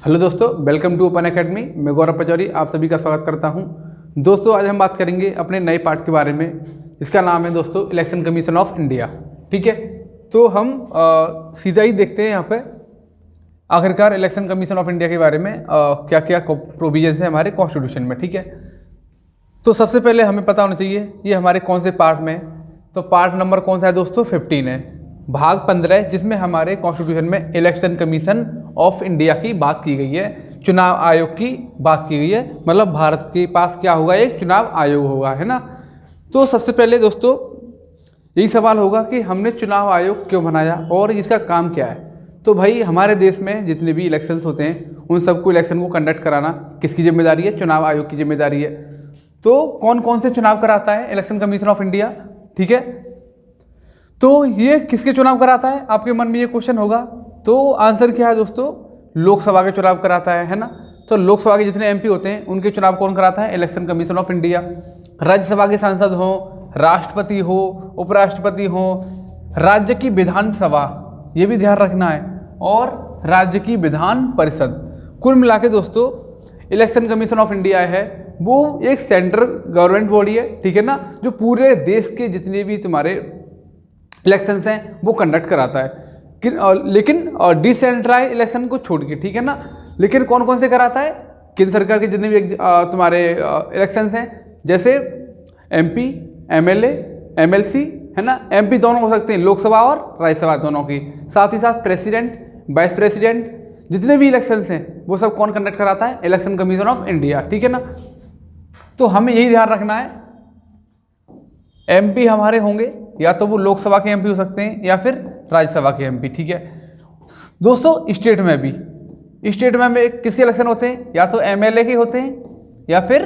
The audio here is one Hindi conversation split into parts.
हेलो दोस्तों, वेलकम टू ओपन एकेडमी। मैं गौरव पचौरी आप सभी का स्वागत करता हूं। दोस्तों, आज हम बात करेंगे अपने नए पार्ट के बारे में। इसका नाम है दोस्तों इलेक्शन कमीशन ऑफ इंडिया। ठीक है, तो हम सीधा ही देखते हैं यहाँ पे आखिरकार इलेक्शन कमीशन ऑफ इंडिया के बारे में क्या क्या प्रोविजंस है हमारे कॉन्स्टिट्यूशन में। ठीक है, तो सबसे पहले हमें पता होना चाहिए ये हमारे कौन से पार्ट में। तो पार्ट नंबर कौन सा है दोस्तों? 15 है, भाग 15 है, जिसमें हमारे कॉन्स्टिट्यूशन में इलेक्शन कमीशन ऑफ इंडिया की बात की गई है, चुनाव आयोग की बात की गई है। मतलब भारत के पास क्या होगा? एक चुनाव आयोग होगा, है ना। तो सबसे पहले दोस्तों यही सवाल होगा कि हमने चुनाव आयोग क्यों बनाया और इसका काम क्या है। तो भाई हमारे देश में जितने भी इलेक्शंस होते हैं उन सबको इलेक्शन को कंडक्ट कराना किसकी जिम्मेदारी है? चुनाव आयोग की जिम्मेदारी है। तो कौन कौन से चुनाव कराता है इलेक्शन कमीशन ऑफ इंडिया? ठीक है, तो ये किसके चुनाव कराता है? आपके मन में ये क्वेश्चन होगा। तो आंसर क्या है दोस्तों? लोकसभा के चुनाव कराता है ना। तो लोकसभा के जितने एमपी होते हैं उनके चुनाव कौन कराता है? Election commission of India. Rajya Sabha के सांसद हो, राष्ट्रपति हो, उपराष्ट्रपति हो, राज्य की विधानसभा, ये भी ध्यान रखना है, और राज्य की विधान परिषद। कुल मिला के दोस्तों इलेक्शन कमीशन ऑफ इंडिया है वो एक सेंट्रल गवर्नमेंट बॉडी है, ठीक है ना, जो पूरे देश के जितने भी तुम्हारे इलेक्शंस हैं वो कंडक्ट कराता है। लेकिन डिसेंट्रलाइज इलेक्शन को छोड़ के, ठीक है ना। लेकिन कौन कौन से कराता है? केंद्र सरकार के जितने भी तुम्हारे इलेक्शंस हैं, जैसे एमपी, एमएलए, एमएलसी, है ना। एमपी दोनों हो सकते हैं, लोकसभा और राज्यसभा दोनों की। साथ ही साथ प्रेसिडेंट, वाइस प्रेसिडेंट, जितने भी इलेक्शंस हैं वो सब कौन कंडक्ट कराता है? इलेक्शन कमीशन ऑफ इंडिया, ठीक है ना। तो हमें यही ध्यान रखना है, एमपी हमारे होंगे या तो वो लोकसभा के एमपी हो सकते हैं या फिर राज्यसभा के एमपी, ठीक है दोस्तों। स्टेट में भी, स्टेट में किसके इलेक्शन होते हैं? या तो एमएलए के होते हैं या फिर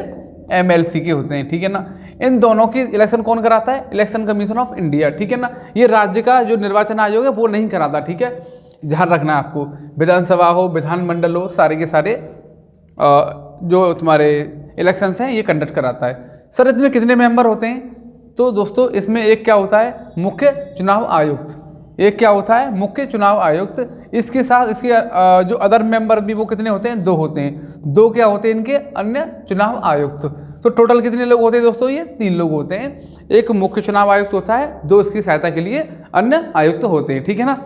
एमएलसी के होते हैं, ठीक है ना। इन दोनों की इलेक्शन कौन कराता है? इलेक्शन कमीशन ऑफ इंडिया, ठीक है ना। ये राज्य का जो निर्वाचन आयोग है वो नहीं कराता, ठीक है, ध्यान रखना है आपको। विधानसभा हो, विधानमंडल हो, सारे के सारे जो तुम्हारे इलेक्शंस हैं ये कंडक्ट कराता है। सर इसमें कितने मेंबर होते हैं? तो दोस्तों इसमें एक क्या होता है? मुख्य चुनाव आयुक्त। एक क्या होता है? मुख्य चुनाव आयुक्त। इसके साथ इसके जो अदर मेंबर भी वो कितने होते हैं? 2 होते हैं। 2 क्या होते हैं इनके? अन्य चुनाव आयुक्त। तो टोटल कितने लोग होते हैं दोस्तों? ये 3 लोग होते हैं। एक मुख्य चुनाव आयुक्त होता है, 2 इसकी सहायता के लिए अन्य आयुक्त होते हैं, ठीक है ना।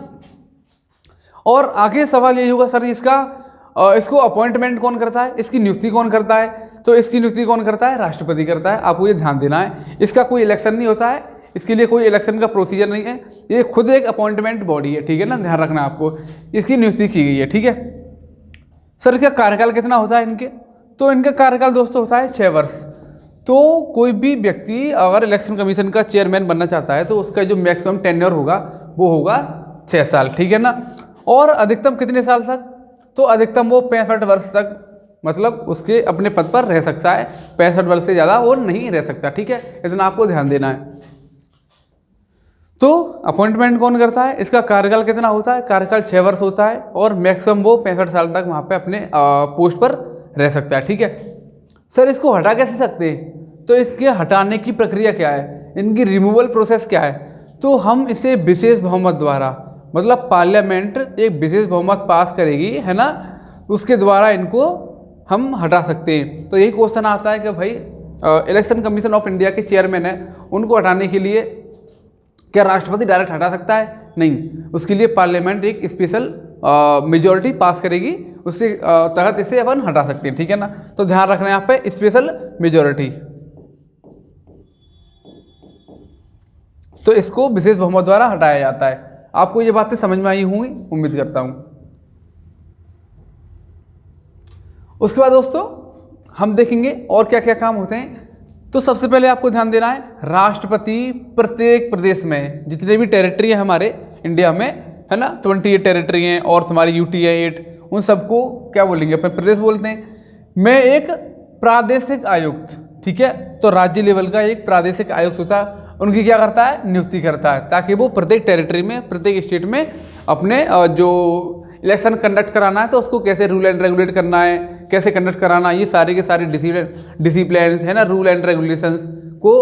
और आगे सवाल यही होगा सर इसको अपॉइंटमेंट कौन करता है? इसकी नियुक्ति कौन करता है? तो इसकी नियुक्ति कौन करता है? राष्ट्रपति करता है। आपको ये ध्यान देना है, इसका कोई इलेक्शन नहीं होता है, इसके लिए कोई इलेक्शन का प्रोसीजर नहीं है, ये खुद एक अपॉइंटमेंट बॉडी है, ठीक है ना, ध्यान रखना आपको। इसकी नियुक्ति की गई है, ठीक है। सर इसका कार्यकाल कितना होता है इनके? तो इनका कार्यकाल दोस्तों होता है 6 वर्ष। तो कोई भी व्यक्ति अगर इलेक्शन कमीशन का चेयरमैन बनना चाहता है तो उसका जो मैक्सिमम टेन्योर होगा वो होगा 6 साल, ठीक है ना। और अधिकतम कितने साल तक? तो अधिकतम वो 65 वर्ष तक, मतलब उसके अपने पद पर रह सकता है। 65 वर्ष से ज़्यादा वो नहीं रह सकता, ठीक है, इतना आपको ध्यान देना है। तो अपॉइंटमेंट कौन करता है? इसका कार्यकाल कितना होता है? कार्यकाल 6 वर्ष होता है और मैक्सिमम वो 65 साल तक वहाँ पे अपने पोस्ट पर रह सकता है, ठीक है। सर इसको हटा कैसे सकते हैं? तो इसके हटाने की प्रक्रिया क्या है? इनकी रिमूवल प्रोसेस क्या है? तो हम इसे विशेष बहुमत द्वारा, मतलब पार्लियामेंट एक विशेष बहुमत पास करेगी, है ना, उसके द्वारा इनको हम हटा सकते हैं। तो यही क्वेश्चन आता है कि भाई इलेक्शन कमीशन ऑफ इंडिया के चेयरमैन है, उनको हटाने के लिए क्या राष्ट्रपति डायरेक्ट हटा सकता है? नहीं, उसके लिए पार्लियामेंट एक स्पेशल मेजॉरिटी पास करेगी, उससे तहत इसे अपन हटा सकते हैं, ठीक है ना। तो ध्यान रखना है यहाँ पे स्पेशल मेजॉरिटी। तो इसको विशेष बहुमत द्वारा हटाया जाता है। आपको ये बातें समझ में आई होंगी, उम्मीद करता हूँ। उसके बाद दोस्तों हम देखेंगे और क्या क्या काम होते हैं। तो सबसे पहले आपको ध्यान देना है, राष्ट्रपति प्रत्येक प्रदेश में जितने भी टेरिटरी है हमारे इंडिया में, है ना, 28 टेरिटरी हैं और तुम्हारी यूटी है 8, उन सबको क्या बोलेंगे? अपन प्रदेश बोलते हैं। मैं एक प्रादेशिक आयुक्त, ठीक है, तो राज्य लेवल का एक प्रादेशिक आयुक्त होता है, उनकी क्या करता है? नियुक्ति करता है, ताकि वो प्रत्येक टेरिटरी में, प्रत्येक स्टेट में अपने जो इलेक्शन कंडक्ट कराना है तो उसको कैसे रूल एंड रेगुलेट करना है, कैसे कंडक्ट कराना, ये सारे के सारे डिसिप्लिन है ना, रूल एंड रेगुलेशंस को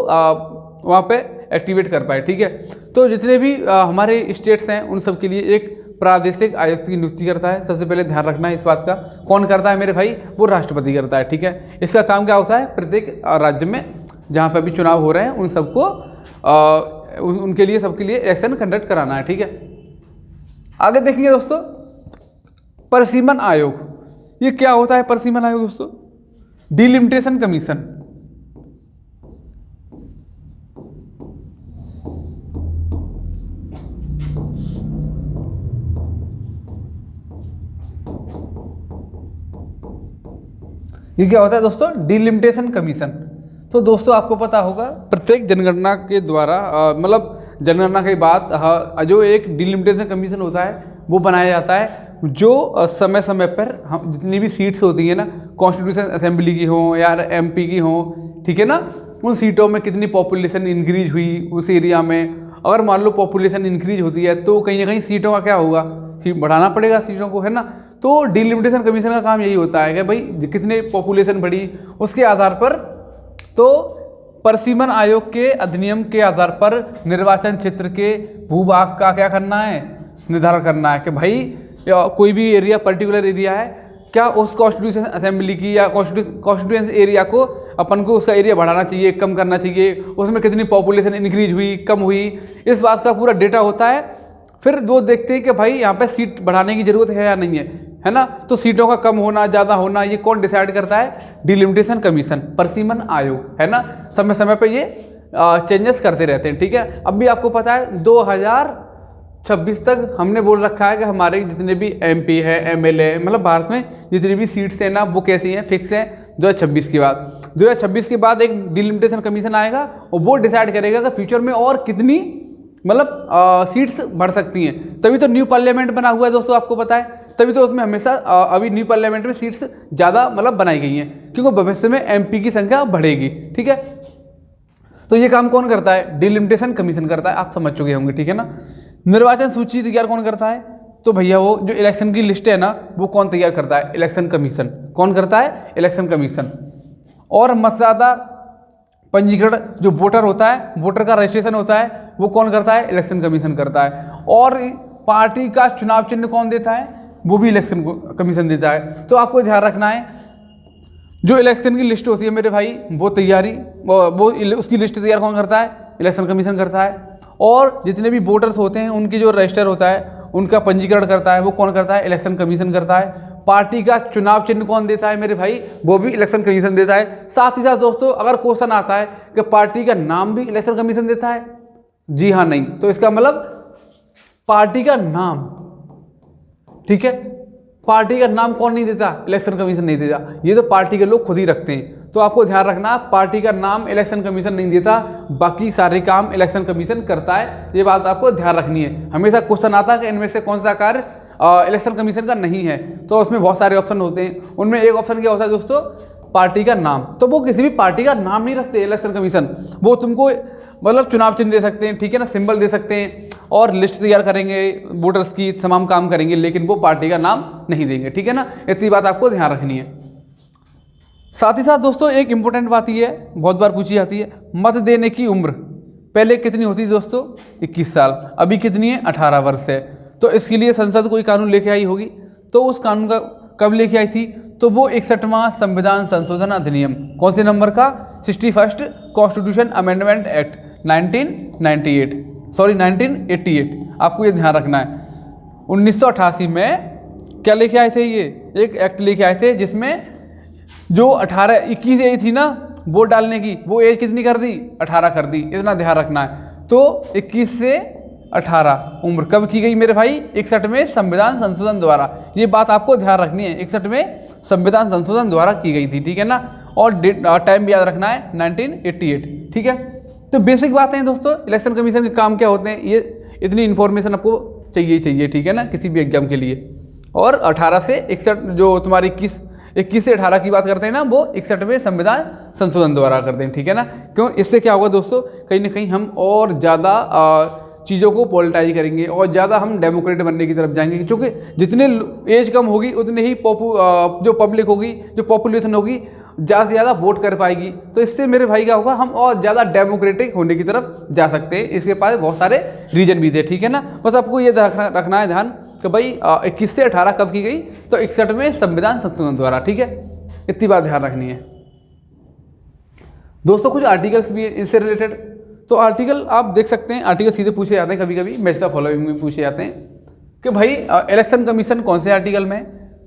वहाँ पे एक्टिवेट कर पाए, ठीक है। तो जितने भी हमारे स्टेट्स हैं उन सब के लिए एक प्रादेशिक आयुक्त की नियुक्ति करता है। सबसे पहले ध्यान रखना है इस बात का, कौन करता है मेरे भाई, वो राष्ट्रपति करता है, ठीक है। इसका काम क्या होता है, प्रत्येक राज्य में जहाँ पर भी चुनाव हो रहे हैं उन सबको उनके लिए सबके लिए इलेक्शन कंडक्ट कराना है, ठीक है। आगे देखिए दोस्तों, परिसीमन आयोग, ये क्या होता है परिसीमन आयोग दोस्तों, डिलिमिटेशन कमीशन। ये क्या होता है दोस्तों, डिलिमिटेशन कमीशन। तो दोस्तों आपको पता होगा प्रत्येक जनगणना के द्वारा मतलब जनगणना के बाद जो एक डिलिमिटेशन कमीशन होता है वो बनाया जाता है, जो समय समय पर हम जितनी भी सीट्स होती हैं ना, कॉन्स्टिट्यूशन असेंबली की हो या एमपी की हो, ठीक है ना, उन सीटों में कितनी पॉपुलेशन इंक्रीज हुई उस एरिया में। अगर मान लो पॉपुलेशन इंक्रीज होती है तो कहीं ना कहीं सीटों का क्या होगा, सीट बढ़ाना पड़ेगा सीटों को, है ना। तो डिलिमिटेशन कमीशन का काम यही होता है कि भाई कितने पॉपुलेशन बढ़ी उसके आधार पर, तो परिसीमन आयोग के अधिनियम के आधार पर निर्वाचन क्षेत्र के भूभाग का क्या करना है, निर्धारण करना है कि भाई कोई भी एरिया पर्टिकुलर एरिया है, क्या उस कॉन्स्टिट्यूशन असेंबली की या कॉन्स्टिट्यूशन एरिया को अपन को उसका एरिया बढ़ाना चाहिए, कम करना चाहिए, उसमें कितनी पॉपुलेशन इंक्रीज हुई, कम हुई, इस बात का पूरा डेटा होता है। फिर वो देखते हैं कि भाई यहाँ पे सीट बढ़ाने की ज़रूरत है या नहीं है ना। तो सीटों का कम होना ज़्यादा होना ये कौन डिसाइड करता है, डिलिमिटेशन कमीशन, परिसीमन आयोग, है ना। समय समय पे ये चेंजेस करते रहते हैं, ठीक है। अब भी आपको पता है 2026 तक हमने बोल रखा है कि हमारे जितने भी एमपी है, एमएलए, मतलब भारत में जितनी भी सीट्स हैं ना वो कैसी हैं, फिक्स हैं 2026 के बाद। 2026 के बाद एक डिलिमिटेशन कमीशन आएगा और वो डिसाइड करेगा कि फ्यूचर में और कितनी मतलब सीट्स बढ़ सकती हैं। तभी तो न्यू पार्लियामेंट बना हुआ है दोस्तों, आपको पता है, तभी तो उसमें हमेशा अभी न्यू पार्लियामेंट में सीट्स ज़्यादा मतलब बनाई गई हैं, क्योंकि भविष्य में एमपी की संख्या बढ़ेगी, ठीक है। तो ये काम कौन करता है, डिलिमिटेशन कमीशन करता है, आप समझ चुके होंगे, ठीक है ना। निर्वाचन सूची तैयार कौन करता है, तो भैया वो जो इलेक्शन की लिस्ट है ना वो कौन तैयार करता है, इलेक्शन कमीशन। कौन करता है, इलेक्शन कमीशन। और मतदाता पंजीकरण, जो वोटर होता है, वोटर का रजिस्ट्रेशन होता है, वो कौन करता है, इलेक्शन कमीशन करता है। और पार्टी का चुनाव चिन्ह कौन देता है, वो भी इलेक्शन कमीशन देता है। तो आपको ध्यान रखना है, जो इलेक्शन की लिस्ट होती है मेरे भाई, वो तैयारी वो उसकी लिस्ट तैयार कौन करता है, इलेक्शन कमीशन करता है। और जितने भी वोटर्स होते हैं उनकी जो रजिस्टर होता है, उनका पंजीकरण करता है, वो कौन करता है, इलेक्शन कमीशन करता है। पार्टी का चुनाव चिन्ह कौन देता है मेरे भाई, वो भी इलेक्शन कमीशन देता है। साथ ही साथ दोस्तों अगर क्वेश्चन आता है कि पार्टी का नाम भी इलेक्शन कमीशन देता है, जी हाँ नहीं, तो इसका मतलब पार्टी का नाम, ठीक है, पार्टी का नाम कौन नहीं देता, इलेक्शन कमीशन नहीं देता, ये तो पार्टी के लोग खुद ही रखते हैं। तो आपको ध्यान रखना, पार्टी का नाम इलेक्शन कमीशन नहीं देता, बाकी सारे काम इलेक्शन कमीशन करता है, ये बात आपको ध्यान रखनी है। हमेशा क्वेश्चन आता है कि इनमें से कौन सा कार्य इलेक्शन कमीशन का नहीं है, तो उसमें बहुत सारे ऑप्शन होते हैं, उनमें एक ऑप्शन क्या होता है दोस्तों, पार्टी का नाम। तो वो किसी भी पार्टी का नाम नहीं रखते इलेक्शन कमीशन, वो तुमको मतलब चुनाव चिन्ह दे सकते हैं, ठीक है ना, सिंबल दे सकते हैं, और लिस्ट तैयार करेंगे वोटर्स की, तमाम काम करेंगे, लेकिन वो पार्टी का नाम नहीं देंगे, ठीक है ना। इतनी बात आपको ध्यान रखनी है। साथ ही साथ दोस्तों एक इंपॉर्टेंट बात ये है, बहुत बार पूछी जाती है, मत देने की उम्र पहले कितनी होती थी दोस्तों, 21 साल, अभी कितनी है, 18 वर्ष है। तो इसके लिए संसद कोई कानून लेके आई होगी, तो उस कानून का कब लेके आई थी, तो वो 61वां संविधान संशोधन अधिनियम, कौन से नंबर का, 61st कॉन्स्टिट्यूशन अमेंडमेंट एक्ट 1988। आपको ये ध्यान रखना है। 1988 में क्या लेके आए थे, ये एक एक्ट लेके आए थे जिसमें जो 21 एज थी ना वोट डालने की, वो एज कितनी कर दी, 18 कर दी, इतना ध्यान रखना है। तो 21 से 18 उम्र कब की गई मेरे भाई, 61वें संविधान संशोधन द्वारा। ये बात आपको ध्यान रखनी है, 61वें संविधान संशोधन द्वारा की गई थी, ठीक है ना। और टाइम भी याद रखना है 1988, ठीक है। तो बेसिक बातें हैं दोस्तों, इलेक्शन कमीशन के काम क्या होते हैं, ये इतनी इन्फॉर्मेशन आपको चाहिए, ठीक है ना, किसी भी एग्जाम के लिए। और 18 से 61 जो तुम्हारी 21 से 18 की बात करते हैं ना, वो 61वें संविधान संशोधन द्वारा करते हैं, ठीक है ना। क्यों, इससे क्या होगा दोस्तों, कहीं ना कहीं हम और ज़्यादा चीज़ों को पॉलिटाइज करेंगे और ज़्यादा हम डेमोक्रेट बनने की तरफ जाएंगे, क्योंकि जितने एज कम होगी उतने ही जो पब्लिक होगी, जो पॉपुलेशन होगी, ज़्यादा से ज़्यादा वोट कर पाएगी। तो इससे मेरे भाई क्या होगा, हम और ज़्यादा डेमोक्रेटिक होने की तरफ जा सकते हैं। इसके पास बहुत सारे रीजन भी थे, ठीक है ना। बस आपको ये रखना है ध्यान कि भाई 21 से 18 कब की गई, तो 61 में संविधान संशोधन द्वारा, ठीक है। इतनी बात ध्यान रखनी है दोस्तों। कुछ आर्टिकल्स भी इससे रिलेटेड, तो आर्टिकल आप देख सकते हैं, आर्टिकल सीधे पूछे जाते हैं, कभी कभी मैच द फॉलोइंग में पूछे जाते हैं कि भाई इलेक्शन कमीशन कौन से आर्टिकल में,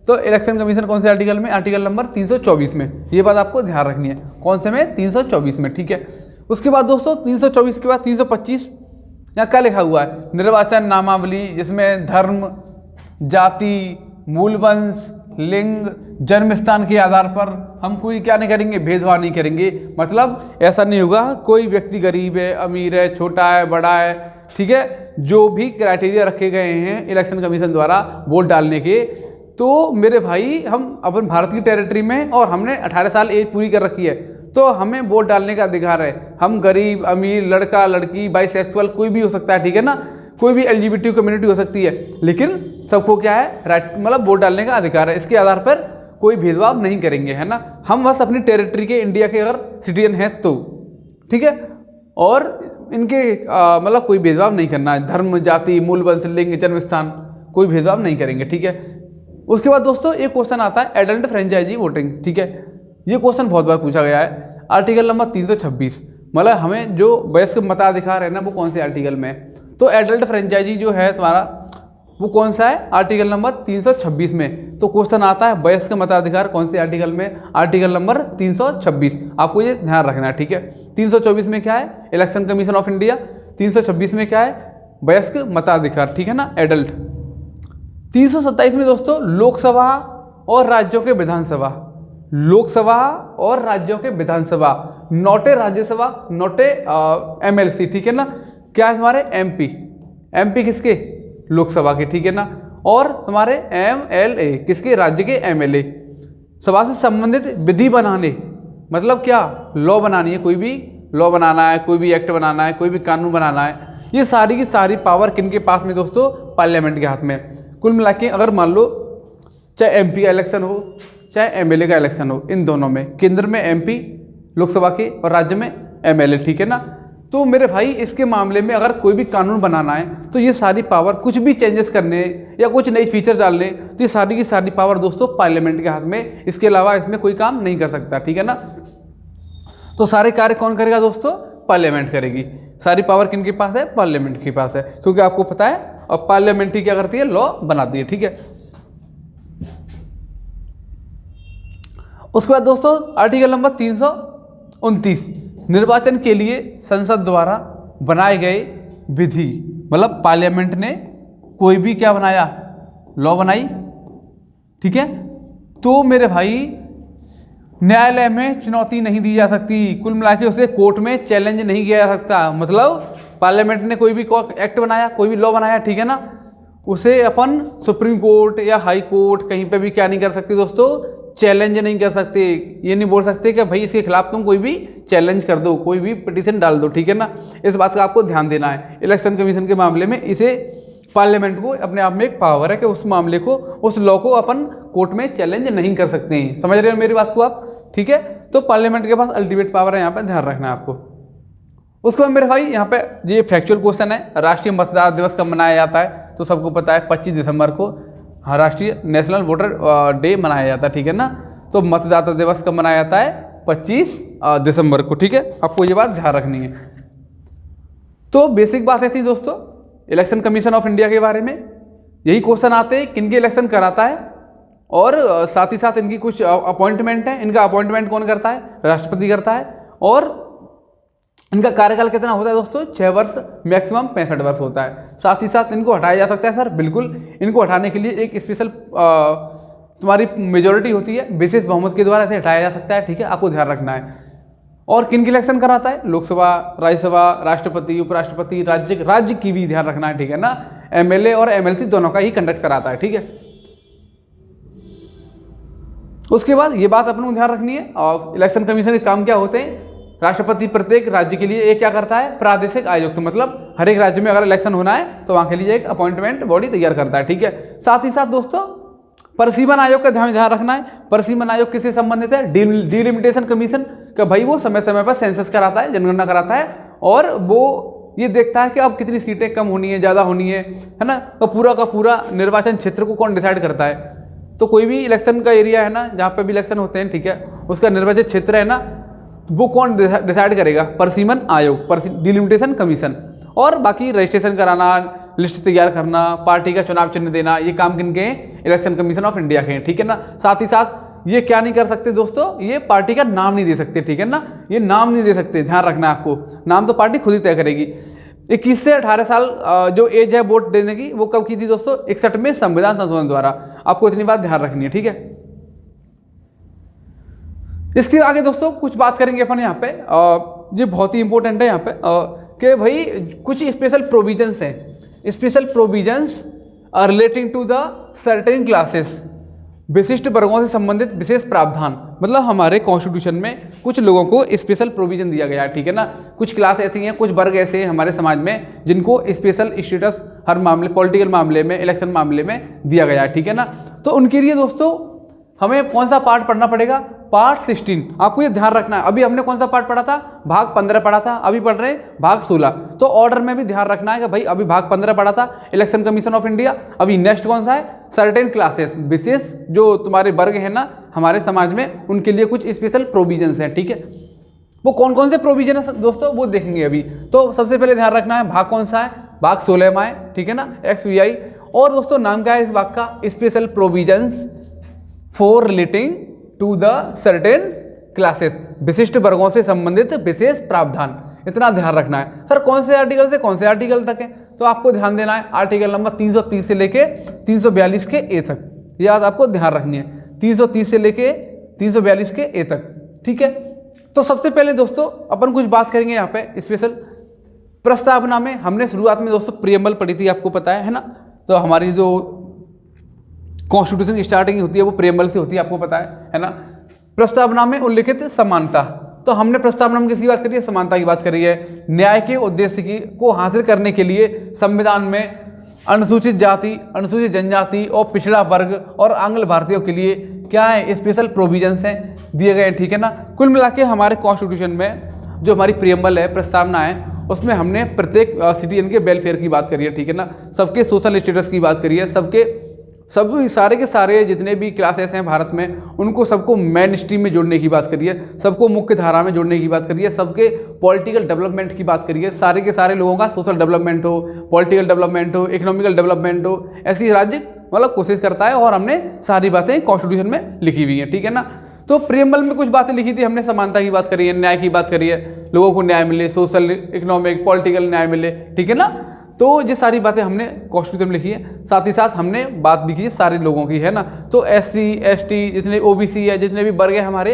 तो इलेक्शन कमीशन कौन से आर्टिकल में, आर्टिकल नंबर 324 में, ये बात आपको ध्यान रखनी है, कौन से में, 324 में, ठीक है। उसके बाद दोस्तों 324 के बाद 325, यहाँ क्या लिखा हुआ है, निर्वाचन नामावली, जिसमें धर्म, जाति, मूल वंश, लिंग, जन्म स्थान के आधार पर हम कोई क्या नहीं करेंगे, भेदभाव नहीं करेंगे। मतलब ऐसा नहीं होगा कोई व्यक्ति गरीब है, अमीर है, छोटा है, बड़ा है, ठीक है। जो भी क्राइटेरिया रखे गए हैं इलेक्शन कमीशन द्वारा वोट डालने के, तो मेरे भाई हम अपन भारत की टेरिटरी में और हमने 18 साल एज पूरी कर रखी है, तो हमें वोट डालने का अधिकार है। हम गरीब, अमीर, लड़का, लड़की, बाइसेक्सुअल कोई भी हो सकता है, ठीक है ना, कोई भी LGBT कम्युनिटी हो सकती है, लेकिन सबको क्या है, राइट, मतलब वोट डालने का अधिकार है। इसके आधार पर कोई भेदभाव नहीं करेंगे, है ना। हम बस अपनी टेरिटरी के, इंडिया के अगर सिटीजन हैं तो, ठीक है, और इनके मतलब कोई भेदभाव नहीं करना है, धर्म, जाति, मूल वंश, लिंग, जन्म स्थान, कोई भेदभाव नहीं करेंगे, ठीक है। उसके बाद दोस्तों एक क्वेश्चन आता है एडल्ट फ्रेंचाइजी वोटिंग, ठीक है। ये क्वेश्चन बहुत बार पूछा गया है। आर्टिकल नंबर 326, मतलब हमें जो वयस्क मताधिकार है ना, वो कौन से आर्टिकल में है, तो एडल्ट फ्रेंचाइजी जो है तुम्हारा वो कौन सा है, आर्टिकल नंबर 326 में। तो क्वेश्चन आता है वयस्क मताधिकार कौन से आर्टिकल में, आर्टिकल नंबर 326, आपको ये ध्यान रखना है, ठीक है। 324 में क्या है, इलेक्शन कमीशन ऑफ इंडिया, 326 में क्या है, वयस्क मताधिकार, ठीक है ना, एडल्ट। 327 में दोस्तों लोकसभा और राज्यों के विधानसभा, लोकसभा और राज्यों के विधानसभा, नोटे राज्यसभा, नोटे MLC, ठीक है ना। क्या है हमारे MP किसके, लोकसभा के, ठीक है ना, और तुम्हारे MLA किसके, राज्य के MLA। सभा से संबंधित विधि बनाने, मतलब क्या, लॉ बनानी है, कोई भी लॉ बनाना है, कोई भी एक्ट बनाना है, कोई भी कानून बनाना है, ये सारी की सारी पावर किनके पास में दोस्तों, पार्लियामेंट के हाथ में। कुल मिला के अगर मान लो चाहे MP का इलेक्शन हो चाहे MLA का इलेक्शन हो, इन दोनों में, केंद्र में MP लोकसभा के और राज्य में MLA, ठीक है ना। तो मेरे भाई इसके मामले में अगर कोई भी कानून बनाना है तो ये सारी पावर, कुछ भी चेंजेस करने या कुछ नई फीचर डालने, तो ये सारी की सारी पावर दोस्तों पार्लियामेंट के हाथ में, इसके अलावा इसमें कोई काम नहीं कर सकता, ठीक है ना। तो सारे कार्य कौन करेगा दोस्तों, पार्लियामेंट करेगी। सारी पावर किनके पास है, पार्लियामेंट के पास है, क्योंकि आपको पता है और पार्लियामेंट ही क्या करती है, लॉ बनाती है, ठीक है। उसके बाद दोस्तों आर्टिकल नंबर 329, निर्वाचन के लिए संसद द्वारा बनाए गए विधि, मतलब पार्लियामेंट ने कोई भी क्या बनाया, लॉ बनाई, ठीक है। तो मेरे भाई न्यायालय में चुनौती नहीं दी जा सकती, कुल मिला के उसे कोर्ट में चैलेंज नहीं किया जा सकता। मतलब पार्लियामेंट ने कोई भी एक्ट बनाया, कोई भी लॉ बनाया, ठीक है ना, उसे अपन सुप्रीम कोर्ट या हाई कोर्ट कहीं पे भी क्या नहीं कर सकते दोस्तों, चैलेंज नहीं कर सकते। ये नहीं बोल सकते कि भाई इसके खिलाफ तुम कोई भी चैलेंज कर दो, कोई भी पिटीशन डाल दो, ठीक है ना। इस बात का आपको ध्यान देना है। इलेक्शन कमीशन के मामले में इसे पार्लियामेंट को अपने आप में एक पावर है कि उस मामले को, उस लॉ को अपन कोर्ट में चैलेंज नहीं कर सकते हैं। समझ रहे हो मेरी बात को आप, ठीक है। तो पार्लियामेंट के पास अल्टीमेट पावर है, यहाँ पे ध्यान रखना है आपको। उसके बाद मेरे भाई यहाँ पे ये फैक्चुअल क्वेश्चन है, राष्ट्रीय मतदाता दिवस कब मनाया जाता है, तो सबको पता है 25 दिसंबर को राष्ट्रीय नेशनल वोटर डे मनाया जाता है, ठीक है ना। तो मतदाता दिवस कब मनाया जाता है, 25 दिसंबर को, ठीक है। आपको ये बात ध्यान रखनी है। तो बेसिक बात ऐसी दोस्तों इलेक्शन कमीशन ऑफ इंडिया के बारे में, यही क्वेश्चन आते हैं किनके इलेक्शन कराता है, और साथ ही साथ इनकी कुछ अपॉइंटमेंट है। इनका अपॉइंटमेंट कौन करता है, राष्ट्रपति करता है। और इनका कार्यकाल कितना होता है दोस्तों, 6 वर्ष, मैक्सिमम 65 वर्ष होता है। साथ ही साथ इनको हटाया जा सकता है सर, बिल्कुल। इनको हटाने के लिए एक स्पेशल तुम्हारी मेजोरिटी होती है, विशेष बहुमत के द्वारा इसे हटाया जा सकता है, ठीक है। आपको ध्यान रखना है। और किन की इलेक्शन कराता है, लोकसभा, राज्यसभा, राष्ट्रपति, उपराष्ट्रपति, राज्य की भी ध्यान रखना है, ठीक है ना। MLA और MLC दोनों का ही कंडक्ट कराता है, ठीक है। उसके बाद ये बात अपन को ध्यान रखनी है। और इलेक्शन कमीशन के काम क्या होते हैं, राष्ट्रपति प्रत्येक राज्य के लिए एक क्या करता है, प्रादेशिक आयुक्त, मतलब हर एक राज्य में अगर इलेक्शन होना है तो वहां के लिए एक अपॉइंटमेंट बॉडी तैयार करता है, ठीक है। साथ ही साथ दोस्तों परिसीमन आयोग का ध्यान रखना है। परिसीमन आयोग किससे संबंधित है, डिलिमिटेशन कमीशन का। भाई वो समय समय पर सेंसस कराता है, जनगणना कराता है, और वो ये देखता है कि अब कितनी सीटें कम होनी है, ज़्यादा होनी है ना। तो पूरा का पूरा निर्वाचन क्षेत्र को कौन डिसाइड करता है? तो कोई भी इलेक्शन का एरिया है ना, जहाँ पे भी इलेक्शन होते हैं, ठीक है, उसका निर्वाचित क्षेत्र है ना, वो कौन डिसाइड करेगा? परिसीमन आयोग, डिलिमिटेशन कमीशन। और बाकी रजिस्ट्रेशन कराना, लिस्ट तैयार करना, पार्टी का चुनाव चिन्ह देना, ये काम किनके हैं? इलेक्शन कमीशन ऑफ इंडिया के हैं, ठीक है ना। साथ ही साथ ये क्या नहीं कर सकते दोस्तों? ये पार्टी का नाम नहीं दे सकते, ठीक है ना। ये नाम नहीं दे सकते, ध्यान रखना है आपको। नाम तो पार्टी खुद ही तय करेगी। 21 से 18 साल जो एज है वोट देने की, वो कब की थी दोस्तों? 61 में संविधान संशोधन द्वारा। आपको इतनी बात ध्यान रखनी है, ठीक है। इसके आगे दोस्तों कुछ बात करेंगे अपन यहाँ पे, ये बहुत ही इंपॉर्टेंट है यहाँ पे, कि भाई कुछ स्पेशल प्रोविजंस हैं। Special provisions are relating to the certain classes, विशिष्ट वर्गों से संबंधित विशेष प्रावधान। मतलब हमारे कॉन्स्टिट्यूशन में कुछ लोगों को स्पेशल प्रोविजन दिया गया है, ठीक है ना। कुछ क्लास ऐसी हैं, कुछ वर्ग ऐसे हैं हमारे समाज में जिनको स्पेशल स्टेटस हर मामले, पॉलिटिकल मामले में, इलेक्शन मामले में दिया गया है, ठीक है ना। तो उनके लिए दोस्तों हमें कौन सा पार्ट पढ़ना पड़ेगा? पार्ट 16। आपको ये ध्यान रखना है। अभी हमने कौन सा पार्ट पढ़ा था? भाग 15 पढ़ा था, अभी पढ़ रहे हैं भाग 16। तो ऑर्डर में भी ध्यान रखना है कि भाई अभी भाग 15 पढ़ा था, इलेक्शन कमीशन ऑफ इंडिया। अभी नेक्स्ट कौन सा है? सर्टेन क्लासेस, विशेष जो तुम्हारे वर्ग है ना हमारे समाज में, उनके लिए कुछ स्पेशल प्रोविजंस हैं, ठीक है। वो कौन कौन से प्रोविजन है दोस्तों, वो देखेंगे अभी। तो सबसे पहले ध्यान रखना है भाग कौन सा है? भाग 16वां है, ठीक है ना, XVI। और दोस्तों नाम क्या है इस भाग का? Special provisions for relating to the certain classes, विशिष्ट वर्गों से संबंधित विशेष प्रावधान। इतना ध्यान रखना है। सर कौन से आर्टिकल से कौन से आर्टिकल तक है? तो आपको ध्यान देना है आर्टिकल नंबर 330 से लेके 342 के ए तक, ये बात आपको ध्यान रखनी है। 330 से लेके 342 के ए तक, ठीक है। तो सबसे पहले दोस्तों अपन कुछ बात करेंगे यहाँ पे स्पेशल प्रस्तावना में। हमने शुरुआत में दोस्तों प्रियम्बल पढ़ी थी, आपको पता है ना। तो हमारी जो कॉन्स्टिट्यूशन की स्टार्टिंग होती है वो प्रियम्बल से होती है, आपको पता है ना। प्रस्तावना में उल्लिखित समानता, तो हमने प्रस्तावना में किसकी बात करी है? समानता की बात करी है। न्याय के उद्देश्य को हासिल करने के लिए संविधान में अनुसूचित जाति, अनुसूचित जनजाति और पिछड़ा वर्ग और आंग्ल भारतीयों के लिए क्या है? स्पेशल प्रोविजंस हैं, दिए गए हैं, ठीक है ना। कुल मिला के हमारे कॉन्स्टिट्यूशन में जो हमारी प्रियम्बल है, प्रस्तावना है, उसमें हमने प्रत्येक सिटीजन के वेलफेयर की बात करी है, ठीक है ना। सबके सोशल स्टेटस की बात करी है, सब सारे के सारे जितने भी क्लासेस हैं भारत में, उनको सबको मेन स्ट्रीम में जोड़ने की बात करी है, सबको मुख्य धारा में जोड़ने की बात करी है, सबके पॉलिटिकल डेवलपमेंट की बात करी है। सारे के सारे लोगों का सोशल डेवलपमेंट हो, पॉलिटिकल डेवलपमेंट हो, इकोनॉमिकल डेवलपमेंट हो, ऐसी राज्य मतलब कोशिश करता है। और हमने सारी बातें कॉन्स्टिट्यूशन में लिखी हुई हैं, ठीक है ना। तो प्रियम्बल में कुछ बातें लिखी थी हमने, समानता की बात करी है, न्याय की बात करी है, लोगों को न्याय मिले, सोशल इकोनॉमिक पॉलिटिकल न्याय मिले, ठीक है ना। तो ये सारी बातें हमने कॉन्स्टिट्यूशन में लिखी है। साथ ही साथ हमने बात भी की है सारे लोगों की, है ना। तो SC ST जितने OBC है, जितने भी वर्ग है हमारे,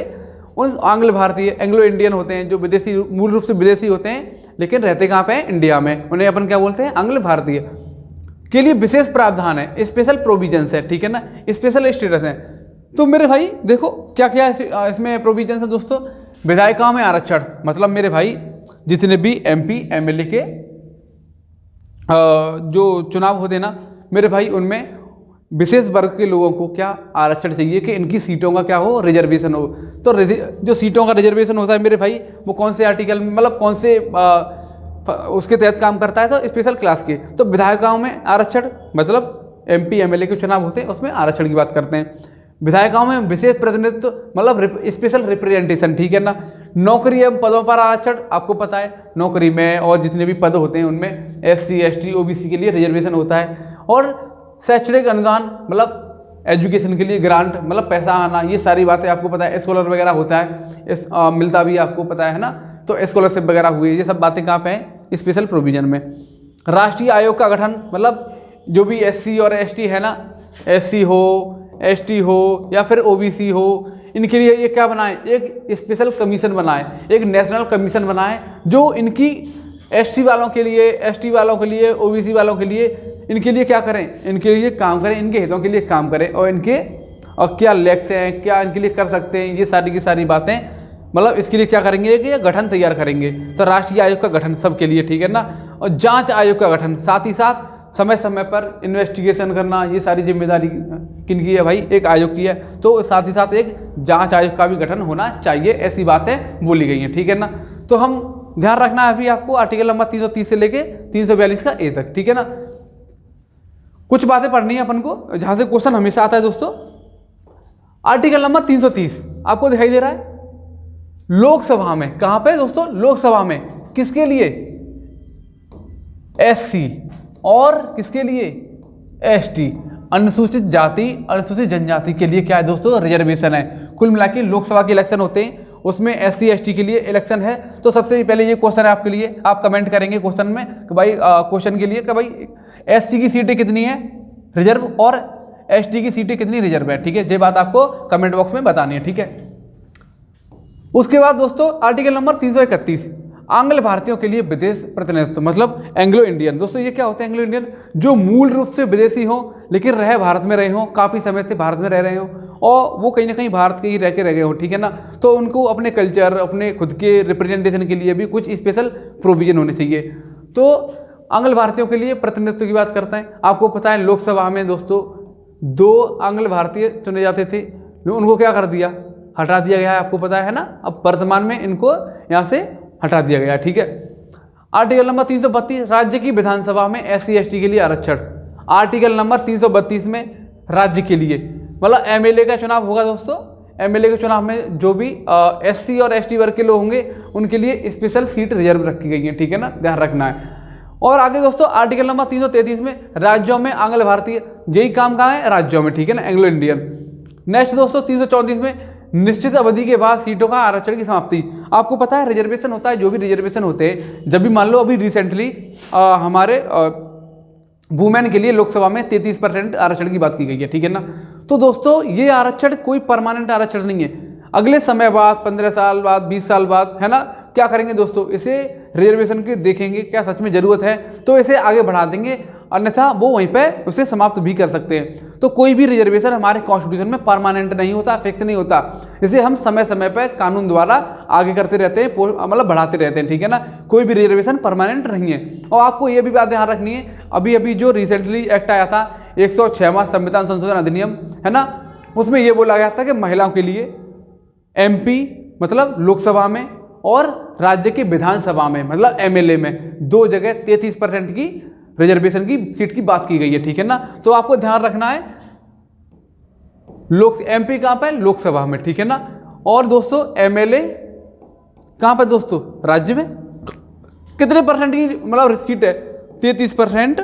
उन आंग्ल भारतीय, एंग्लो इंडियन होते हैं, जो विदेशी, मूल रूप से विदेशी होते हैं लेकिन रहते कहाँ पे हैं? इंडिया में। उन्हें अपन क्या बोलते हैं? आंग्ल भारतीय के लिए विशेष प्रावधान है, स्पेशल प्रोविजंस है, ठीक है ना, स्पेशल स्टेटस है। तो मेरे भाई देखो क्या क्या इसमें प्रोविजंस है दोस्तों। विधायिकाओं में आरक्षण, मतलब मेरे भाई जितने भी MP MLA के जो चुनाव होते हैं ना मेरे भाई, उनमें विशेष वर्ग के लोगों को क्या आरक्षण चाहिए कि इनकी सीटों का क्या हो? रिजर्वेशन हो। तो जो सीटों का रिजर्वेशन होता है मेरे भाई, वो कौन से आर्टिकल में, मतलब कौन से उसके तहत काम करता है? तो स्पेशल क्लास के। तो विधायिकाओं में आरक्षण, मतलब MP MLA के चुनाव होते हैं उसमें आरक्षण की बात करते हैं। विधायिकाओं में विशेष प्रतिनिधित्व, मतलब स्पेशल रिप्रेजेंटेशन, ठीक है ना। नौकरी एवं पदों पर आरक्षण, आपको पता है नौकरी में और जितने भी पद होते हैं उनमें SC ST OBC के लिए रिजर्वेशन होता है। और शैक्षणिक अनुदान, मतलब एजुकेशन के लिए ग्रांट, मतलब पैसा आना, ये सारी बातें आपको पता है। स्कॉलर वगैरह होता है, मिलता भी आपको पता है ना। तो स्कॉलरशिप वगैरह हुई, ये सब बातें कहाँ पे हैं? स्पेशल प्रोविजन में। राष्ट्रीय आयोग का गठन, मतलब जो भी SC और ST है ना, SC हो, ST हो या फिर OBC हो, इनके लिए ये क्या बनाए? एक स्पेशल कमीशन बनाए, एक नेशनल कमीशन बनाए, जो इनकी SC वालों के लिए, ST वालों के लिए, OBC वालों के लिए, इनके लिए क्या करें? इनके लिए काम करें, इनके हितों के लिए काम करें, और इनके और क्या लक्ष्य हैं, क्या इनके लिए कर सकते हैं, ये सारी की सारी बातें, मतलब इसके लिए क्या करेंगे कि ये गठन तैयार करेंगे। तो राष्ट्रीय आयोग का गठन सबके लिए, ठीक है ना। और जांच आयोग का गठन, साथ ही साथ समय समय पर इन्वेस्टिगेशन करना, ये सारी जिम्मेदारी किनकी है भाई? एक आयोग की है। तो साथ ही साथ एक जांच आयोग का भी गठन होना चाहिए, ऐसी बातें बोली गई हैं, ठीक है ना। तो हम ध्यान रखना है अभी आपको आर्टिकल नंबर 330 से लेके 342 का ए तक, ठीक है ना। कुछ बातें पढ़नी है अपन को जहां से क्वेश्चन हमेशा आता है दोस्तों। आर्टिकल नंबर 330 आपको दिखाई दे रहा है, लोकसभा में, कहां पे दोस्तों, लोकसभा में, किसके लिए, एससी, और किसके लिए, एसटी, अनुसूचित जाति अनुसूचित जनजाति के लिए क्या है दोस्तों, रिजर्वेशन है। कुल मिला के लोकसभा के इलेक्शन होते हैं, उसमें एससी एसटी के लिए इलेक्शन है। तो सबसे पहले ये क्वेश्चन है आपके लिए, आप कमेंट करेंगे क्वेश्चन में कि भाई क्वेश्चन के लिए कि भाई एससी की सीटें कितनी है रिजर्व और एसटी की सीटें कितनी रिजर्व है, ठीक है। ये बात आपको कमेंट बॉक्स में बतानी है, ठीक है। उसके बाद दोस्तों आर्टिकल नंबर 331, आंग्ल भारतीयों के लिए विदेश प्रतिनिधित्व, मतलब एंग्लो इंडियन। दोस्तों ये क्या होता है एंग्लो इंडियन, जो मूल रूप से विदेशी हो लेकिन रह भारत में रहे हो, काफ़ी समय से भारत में रह रहे हो और वो कहीं ना कहीं भारत के ही रह के रह गए हो, ठीक है ना। तो उनको अपने कल्चर, अपने खुद के रिप्रेजेंटेशन के लिए भी कुछ स्पेशल प्रोविजन होने चाहिए। तो आंग्ल भारतीयों के लिए प्रतिनिधित्व की बात करते हैं। आपको पता है लोकसभा में दोस्तों 2 आंग्ल भारतीय चुने जाते थे, उनको क्या कर दिया, हटा दिया गया है, आपको पता है ना। अब वर्तमान में इनको यहाँ से हटा दिया गया, ठीक है। आर्टिकल नंबर 332, राज्य की विधानसभा में एससी एसटी के लिए आरक्षण। आर्टिकल नंबर 332 में राज्य के लिए, मतलब एमएलए का चुनाव होगा दोस्तों। एमएलए के चुनाव में जो भी एससी और एसटी वर्ग के लोग होंगे उनके लिए स्पेशल सीट रिजर्व रखी गई है, ठीक है ना, ध्यान रखना है। और आगे दोस्तों आर्टिकल नंबर 333 में राज्यों में आंग्ल भारतीय, यही काम कहाँ है, राज्यों में, ठीक है ना, एंग्लो इंडियन। नेक्स्ट दोस्तों 334 में निश्चित अवधि के बाद सीटों का आरक्षण की समाप्ति। आपको पता है रिजर्वेशन होता है, जो भी रिजर्वेशन होते हैं, जब भी मान लो अभी रिसेंटली हमारे वुमेन के लिए लोकसभा में 33% आरक्षण की बात की गई है, ठीक है ना। तो दोस्तों ये आरक्षण कोई परमानेंट आरक्षण नहीं है, अगले समय बाद 15 साल बाद 20 साल बाद, है ना, क्या करेंगे दोस्तों, इसे रिजर्वेशन की देखेंगे क्या सच में जरूरत है तो इसे आगे बढ़ा देंगे, अन्यथा वो वहीं पे उसे समाप्त भी कर सकते हैं। तो कोई भी रिजर्वेशन हमारे कॉन्स्टिट्यूशन में परमानेंट नहीं होता, फिक्स नहीं होता, इसे हम समय समय पर कानून द्वारा आगे करते रहते हैं, मतलब बढ़ाते रहते हैं, ठीक है ना। कोई भी रिजर्वेशन परमानेंट नहीं है। और आपको ये भी बात ध्यान रखनी है, अभी अभी जो रिसेंटली एक्ट आया था 106वां संविधान संशोधन अधिनियम, है ना, उसमें ये बोला गया था कि महिलाओं के लिए एमपी मतलब लोकसभा में और राज्य की विधानसभा में मतलब एमएलए में 2 जगह 33% की रिजर्वेशन की सीट की बात की गई है, ठीक है ना। तो आपको ध्यान रखना है एमपी कहां पे, लोकसभा में, ठीक है ना। और दोस्तों एमएलए कहां पे दोस्तों, राज्य में। कितने परसेंट की मतलब सीट है, 33%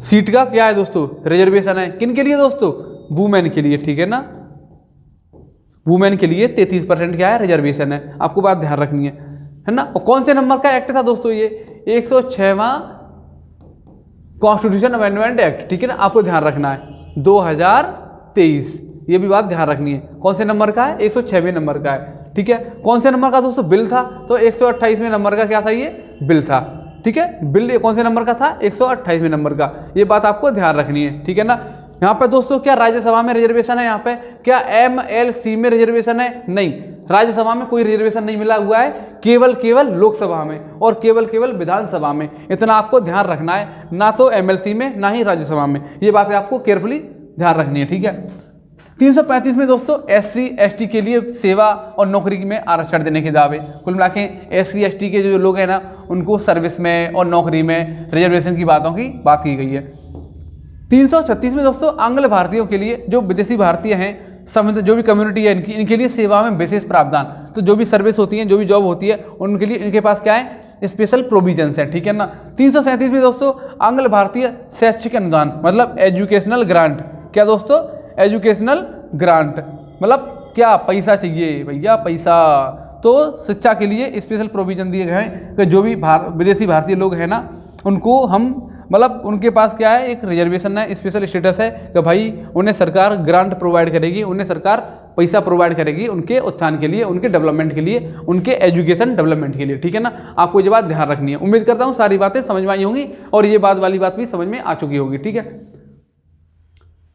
सीट का क्या है दोस्तों, रिजर्वेशन है। किन के लिए दोस्तों, वुमेन के लिए, ठीक है ना। वुमेन के लिए 33% क्या है, रिजर्वेशन है। आपको बात ध्यान रखनी है ना। और कौन से नंबर का एक्ट था दोस्तों, ये 106वां कॉन्स्टिट्यूशन अमेंडमेंट एक्ट, ठीक है ना। आपको ध्यान रखना है 2023, ये भी बात ध्यान रखनी है। कौन से नंबर का है, 106वें नंबर का है, ठीक है। कौन से नंबर का दोस्तों, बिल था, तो 128वें नंबर का क्या था, ये बिल था, ठीक है। बिल कौन से नंबर का था, 128वें नंबर का, ये बात आपको ध्यान रखनी है, ठीक है ना। यहाँ पे दोस्तों क्या राज्यसभा में रिजर्वेशन है, यहाँ पे क्या एमएलसी में रिजर्वेशन है, नहीं, राज्यसभा में कोई रिजर्वेशन नहीं मिला हुआ है, केवल लोकसभा में और केवल विधानसभा में। इतना आपको ध्यान रखना है, ना तो एमएलसी में ना ही राज्यसभा में, ये बातें आपको केयरफुली ध्यान रखनी है, ठीक है। 335 में दोस्तों एससी एसटी के लिए सेवा और नौकरी में आरक्षण देने के दावे। कुल मिला के एससी एसटी के जो लोग हैं ना, उनको सर्विस में और नौकरी में रिजर्वेशन की बातों की बात की गई है। 336 में दोस्तों आंग्ल भारतीयों के लिए, जो विदेशी भारतीय हैं, जो भी कम्युनिटी है इनके लिए सेवा में विशेष प्रावधान। तो जो भी सर्विस होती है, जो भी जॉब होती है, उनके लिए इनके पास क्या है, स्पेशल प्रोविजंस है, ठीक है ना। 337 में दोस्तों आंग्ल भारतीय शैक्षिक अनुदान मतलब एजुकेशनल ग्रांट। क्या दोस्तों, एजुकेशनल ग्रांट मतलब क्या, पैसा चाहिए भैया, पैसा। तो शिक्षा के लिए स्पेशल प्रोविजन दिए गए हैं कि जो भी विदेशी भारतीय लोग हैं ना, उनको हम मतलब उनके पास क्या है, एक रिजर्वेशन है, स्पेशल स्टेटस है कि भाई उन्हें सरकार ग्रांट प्रोवाइड करेगी, उन्हें सरकार पैसा प्रोवाइड करेगी उनके उत्थान के लिए, उनके डेवलपमेंट के लिए, उनके एजुकेशन डेवलपमेंट के लिए, ठीक है ना। आपको ये बात ध्यान रखनी है। उम्मीद करता हूँ सारी बातें समझ में आई होंगी और ये बात वाली बात भी समझ में आ चुकी होगी, ठीक है।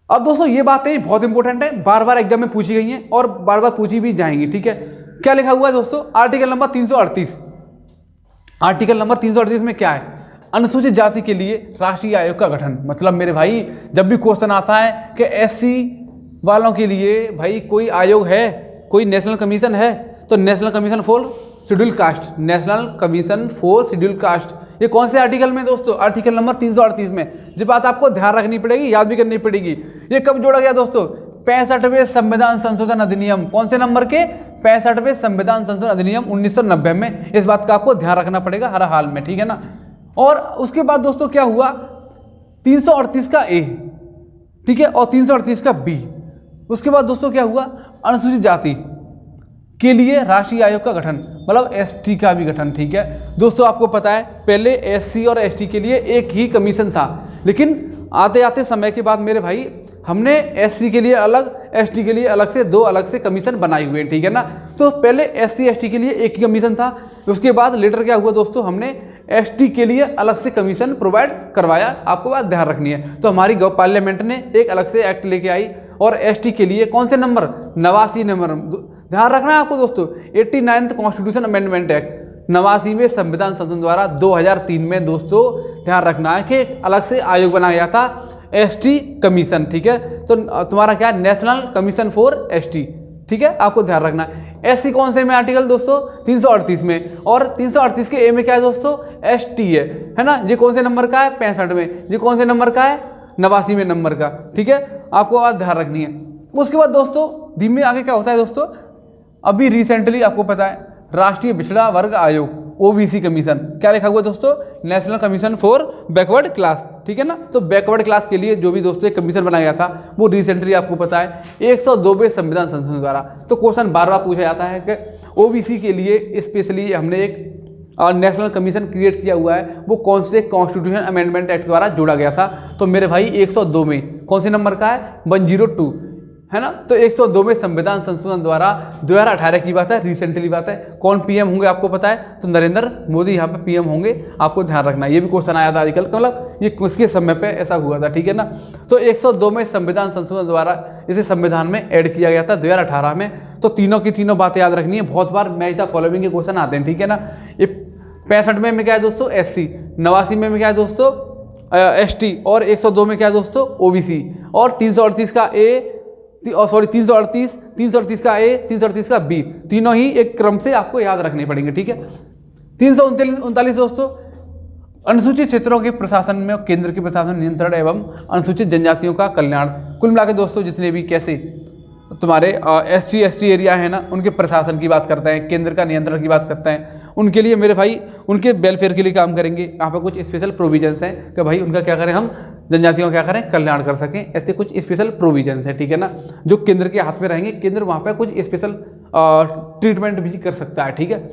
अब दोस्तों ये बातें बहुत इंपॉर्टेंट है, बार बार एग्जाम में पूछी गई हैं और बार बार पूछी भी जाएंगी, ठीक है। क्या लिखा हुआ है दोस्तों, आर्टिकल नंबर 338। आर्टिकल नंबर 338 में क्या है, अनुसूचित जाति के लिए राष्ट्रीय आयोग का गठन। मतलब मेरे भाई जब भी क्वेश्चन आता है कि एससी वालों के लिए भाई कोई आयोग है, कोई नेशनल कमीशन है, तो national commission for schedule caste, national commission for schedule caste, ये कौन से आर्टिकल में दोस्तों? आर्टिकल नंबर 338 में। ये बात आपको ध्यान रखनी पड़ेगी, याद भी करनी पड़ेगी। ये कब जोड़ा गया दोस्तों? 65वें संविधान संशोधन अधिनियम। कौन से नंबर के? 65वें संविधान संशोधन अधिनियम 1990 में। इस बात का आपको ध्यान रखना पड़ेगा हर हाल में, ठीक है ना। और उसके बाद दोस्तों क्या हुआ? 338 का ए, ठीक है, और 338 का बी। उसके बाद दोस्तों क्या हुआ? अनुसूचित जाति के लिए राष्ट्रीय आयोग का गठन, मतलब एसटी का भी गठन, ठीक है दोस्तों। आपको पता है पहले एससी और एसटी के लिए एक ही कमीशन था, लेकिन आते आते समय के बाद मेरे भाई हमने एससी के लिए अलग, एसटी के लिए अलग से दो अलग से कमीशन बनाए हुए हैं, ठीक है ना। तो पहले एससी एसटी के लिए एक ही कमीशन था, उसके बाद लेटर क्या हुआ दोस्तों? हमने एसटी के लिए अलग से कमीशन प्रोवाइड करवाया। आपको बात ध्यान रखनी है। तो हमारी पार्लियामेंट ने एक अलग से एक्ट लेके आई, और एसटी के लिए कौन से नंबर? 89 नंबर। ध्यान रखना है आपको दोस्तों, 89th कॉन्स्टिट्यूशन अमेंडमेंट एक्ट, 89वें संविधान संशोधन द्वारा 2003 में दोस्तों ध्यान रखना है कि एक अलग से आयोग बनाया गया था एसटी कमीशन, ठीक है। तो तुम्हारा क्या है? नेशनल कमीशन फॉर एसटी, ठीक है, आपको ध्यान रखना है। एससी कौन से में आर्टिकल दोस्तों? 338 में, और 338 के ए में क्या है दोस्तों? एसटी है ना। ये कौन से नंबर का है? 65 में। ये कौन से नंबर का है? 89वें नंबर का, ठीक है, आपको बात ध्यान रखनी है। उसके बाद दोस्तों धीमे आगे क्या होता है दोस्तों? अभी रिसेंटली आपको पता है राष्ट्रीय पिछड़ा वर्ग आयोग, ओबीसी कमीशन, क्या लिखा हुआ दोस्तों? National commission for backward class, ठीक है ना। तो बैकवर्ड क्लास के लिए जो भी दोस्तों एक कमीशन बनाया गया था, वो रिसेंटली आपको पता है 102वें संविधान संशोधन द्वारा। तो क्वेश्चन बार बार पूछा जाता है कि ओबीसी के लिए स्पेशली हमने एक नेशनल कमीशन क्रिएट किया हुआ है, वो कौन से कॉन्स्टिट्यूशन अमेंडमेंट एक्ट द्वारा जोड़ा गया था? तो मेरे भाई 102 में, कौन से नंबर का है? 102, है ना। तो 102 में संविधान संशोधन द्वारा 2018 की बात है, रिसेंटली बात है। कौन पीएम होंगे आपको पता है? तो नरेंद्र मोदी यहाँ पे पीएम होंगे, आपको ध्यान रखना है। ये भी क्वेश्चन आया था आजकल, मतलब ये किसके समय पे ऐसा हुआ था, ठीक है ना। तो 102 में संविधान संशोधन द्वारा इसे संविधान में ऐड किया गया था 2018 में। तो तीनों की तीनों बातें याद रखनी है, बहुत बार मैच द फॉलोइंग के क्वेश्चन आते हैं, ठीक है ना। ये 65 में क्या है दोस्तों? एससी, 89 में क्या है दोस्तों? एसटी, और 102 में क्या है दोस्तों? ओबीसी, और 338 का ए, सॉरी 338 का ए, 338 का बी, तीनों ही एक क्रम से आपको याद रखने पड़ेंगे, ठीक है। 339 दोस्तों अनुसूचित क्षेत्रों के प्रशासन में केंद्र के प्रशासन नियंत्रण एवं अनुसूचित जनजातियों का कल्याण। कुल मिलाकर दोस्तों जितने भी कैसे तुम्हारे एससी एसटी एरिया है ना, उनके प्रशासन की बात करते हैं, केंद्र का नियंत्रण की बात करते हैं, उनके लिए मेरे भाई उनके वेलफेयर के लिए काम करेंगे। यहाँ पर कुछ स्पेशल प्रोविजंस हैं कि भाई उनका क्या करें, हम जनजातियों का क्या करें, कल्याण कर सकें। ऐसे कुछ स्पेशल प्रोविजंस हैं, ठीक है ना, जो केंद्र के हाथ में रहेंगे। केंद्र वहाँ पर कुछ स्पेशल ट्रीटमेंट भी कर सकता है, ठीक है।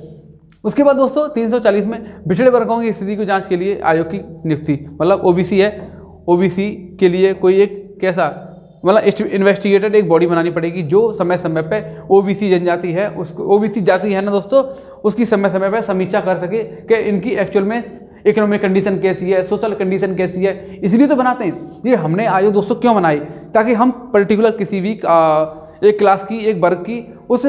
उसके बाद दोस्तों 340 में पिछड़े वर्गों की स्थिति को जांच के लिए आयोग की नियुक्ति, मतलब ओबीसी है, ओबीसी के लिए कोई एक कैसा मतलब इन्वेस्टिगेटेड एक बॉडी बनानी पड़ेगी जो समय समय पे ओबीसी जनजाति है, उसको ओबीसी जाति है ना दोस्तों, उसकी समय समय पे समीक्षा कर सके कि इनकी एक्चुअल में इकोनॉमिक कंडीशन कैसी है, सोशल कंडीशन कैसी है। इसलिए तो बनाते हैं ये हमने आयोग दोस्तों, क्यों बनाई? ताकि हम पर्टिकुलर किसी भी एक क्लास की, एक वर्ग की उस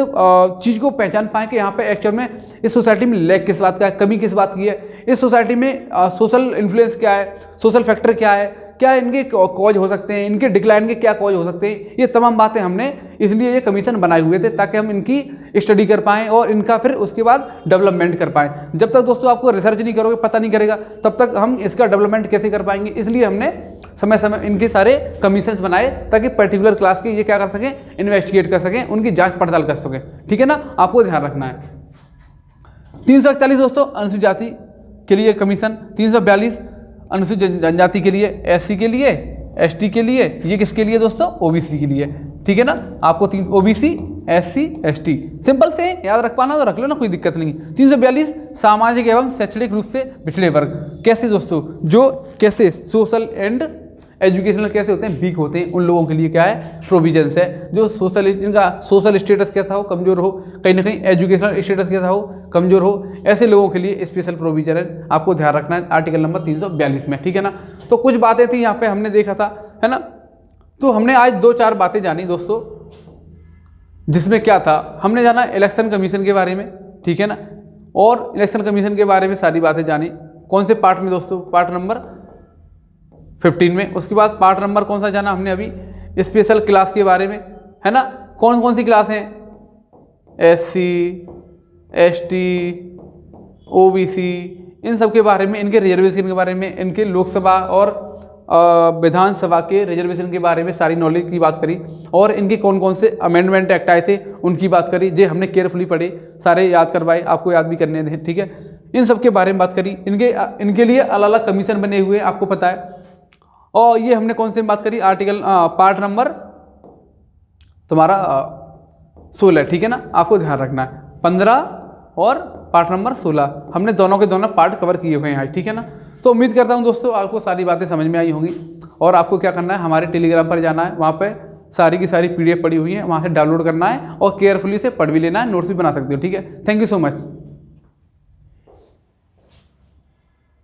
चीज़ को पहचान पाएँ कि यहाँ पे एक्चुअल में इस सोसाइटी में लैक किस बात का है, कमी किस बात की है, इस सोसाइटी में सोशल इन्फ्लुएंस क्या है, सोशल फैक्टर क्या है, क्या इनके कॉज हो सकते हैं, इनके डिक्लाइन के क्या कॉज हो सकते हैं। ये तमाम बातें हमने इसलिए ये कमीशन बनाए हुए थे ताकि हम इनकी स्टडी कर पाएँ और इनका फिर उसके बाद डेवलपमेंट कर पाएँ। जब तक दोस्तों आपको रिसर्च नहीं करोगे, पता नहीं करेगा, तब तक हम इसका डेवलपमेंट कैसे कर पाएंगे। इसलिए हमने समय समय इनके सारे कमीशंस बनाए ताकि पर्टिकुलर क्लास के ये क्या कर सकें, इन्वेस्टिगेट कर सकें, उनकी जांच पड़ताल कर सकें, ठीक है ना, आपको ध्यान रखना है। 341 दोस्तों अनुसूचित जाति के लिए कमीशन, 342 अनुसूचित जनजाति के लिए, एससी के लिए, एसटी के लिए, ये किसके लिए दोस्तों, ओबीसी के लिए, ठीक है ना। आपको ओबीसी, एससी, एसटी सिंपल से याद रख पाना तो रख लो ना, कोई दिक्कत नहीं। 342 सामाजिक एवं शैक्षणिक रूप से पिछड़े वर्ग, कैसे दोस्तों, जो कैसे सोशल एंड एजुकेशनल कैसे होते हैं, वीक होते हैं, उन लोगों के लिए क्या है, प्रोविजंस है। जो सोशल, जिनका सोशल स्टेटस कैसा हो, कमजोर हो, कहीं ना कहीं एजुकेशनल स्टेटस कैसा हो, कमजोर हो, ऐसे लोगों के लिए स्पेशल प्रोविजन है, आपको ध्यान रखना है आर्टिकल नंबर 342 में, ठीक है ना। तो कुछ बातें थी यहाँ पे हमने देखा था, है ना। तो हमने आज 2-4 बातें जानी दोस्तों, जिसमें क्या था, हमने जाना इलेक्शन कमीशन के बारे में, ठीक है ना, और इलेक्शन कमीशन के बारे में सारी बातें जानी। कौन से पार्ट में दोस्तों, पार्ट नंबर 15 में। उसके बाद पार्ट नंबर कौन सा जाना हमने अभी, स्पेशल क्लास के बारे में, है ना। कौन कौन सी क्लास हैं, एससी, ST, OBC, इन सब के बारे में, इनके रिजर्वेशन के बारे में, इनके लोकसभा और विधानसभा के रिजर्वेशन के बारे में सारी नॉलेज की बात करी, और इनके कौन कौन से अमेंडमेंट एक्ट आए थे उनकी बात करी, जो हमने केयरफुली पढ़े, सारे याद करवाए, आपको याद भी करने थे, ठीक है। इन सब के बारे में बात करी। इनके लिए अलग अलग कमीशन बने हुए हैं, आपको पता है। और ये हमने कौन से बात करी, आर्टिकल पार्ट नंबर तुम्हारा 16, ठीक है ना, आपको ध्यान रखना है। 15 और पार्ट नंबर 16 हमने दोनों के दोनों पार्ट कवर किए हुए हैं, ठीक है ना। तो उम्मीद करता हूं दोस्तों आपको सारी बातें समझ में आई होंगी, और आपको क्या करना है, हमारे टेलीग्राम पर जाना है, वहाँ पे सारी की सारी PDF पड़ी हुई है, वहाँ से डाउनलोड करना है और केयरफुली से पढ़ भी लेना है, नोट्स भी बना सकते हो, ठीक है। Thank you so much.